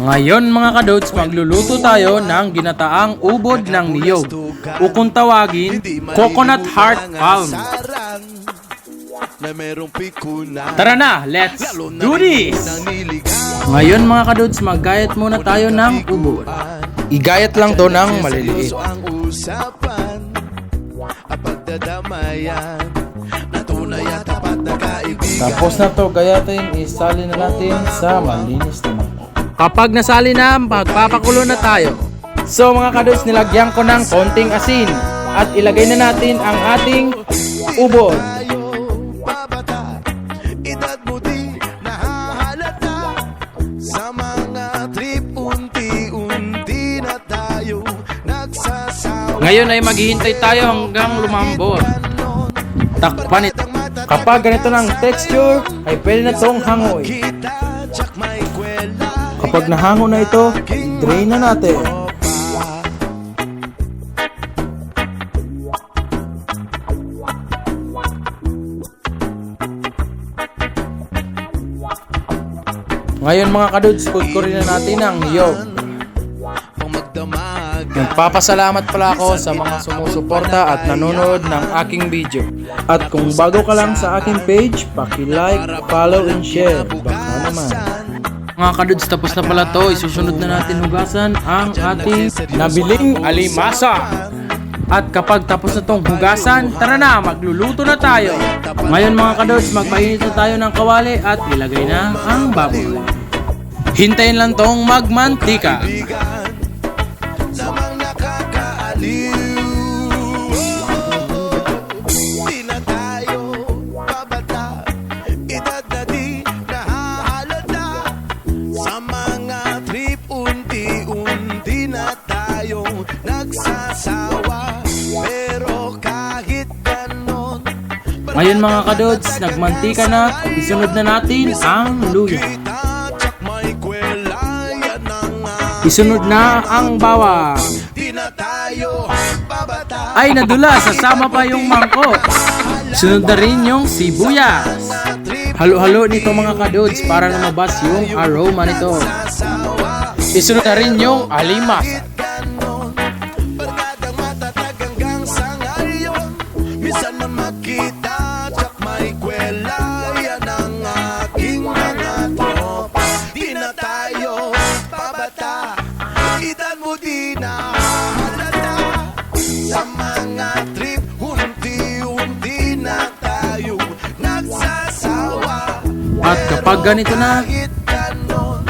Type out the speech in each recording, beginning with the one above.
Ngayon mga kadods, magluluto tayo ng ginataang ubod ng niyog o kung tawagin, coconut heart palm. Tara na, let's do this! Ngayon mga kadods, maggayat muna tayo ng ubod. Igayat lang to ng maliliit. Tapos na to gayatin, isali na natin sa malinis na mangkok. Kapag nasali na, magpapakulo na tayo. So mga kadods, nilagyan ko ng konting asin at ilagay na natin ang ating ubod. Ngayon ay maghihintay tayo hanggang lumambot. Takpan ito. Kapag ganito ng texture, ay pwede na itong hangoy. Kapag nahango na ito, drain na natin. Ngayon mga kadudes, kudkurin na natin ang niyog. Nagpapasalamat pala ako sa mga sumusuporta at nanonood ng aking video. At kung bago ka lang sa aking page, paki-like, follow, and share. Baka naman. Mga kadudes, tapos na pala to. Isusunod na natin hugasan ang ating nabiling alimasa. At kapag tapos na tong hugasan, tara na, magluluto na tayo. Ngayon mga kadudes, magpainit na tayo ng kawali at ilagay na ang baboy. Hintayin lang tong magmantika. Ngayon mga kadods, nagmantika na, isunod na natin ang luya. Isunod na ang bawang. Ay nadula, sasama pa yung mangkok. Sunod na rin yung sibuyas. Halo-halo nito mga kadods para lumabas yung aroma nito. Isunod na rin yung alimasa. At kapag ganito na,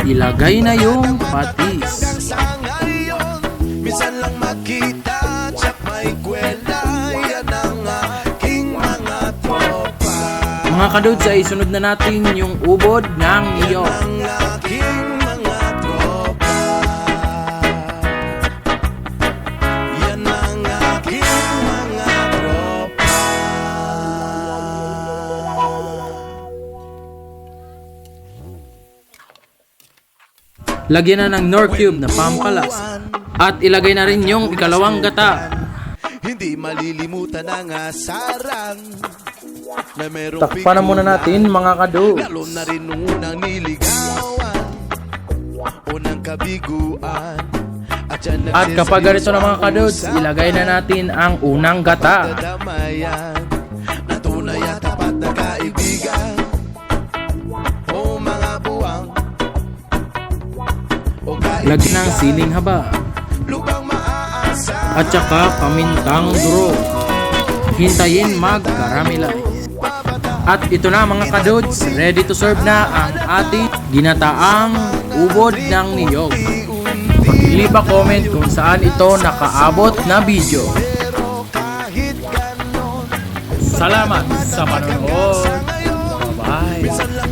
ilagay na yung patis. Mga kadods, ay sunod na natin yung ubod ng niyog. Lagyan na ng Knorr cube na pampalasa. At ilagay na rin yung ikalawang gata. Hindi malilimutan ang asaran na merong Takpan na muna natin mga kadods. lalo na rin nung unang niligawan, unang kabiguan. At kapag ganito na mga kadods, ilagay na natin ang unang gata. Na tunay at tapat na kaibigan. O mga buwang, Lagyan ng siling haba. lubang maaasa. At saka pamintang duro. Hintayin mag-caramelize. At ito na mga kadods, ready to serve na ang ating ginataang ubod ng niyog. Leave a comment kung saan ito nakaabot na video. Salamat sa panonood. Bye-bye.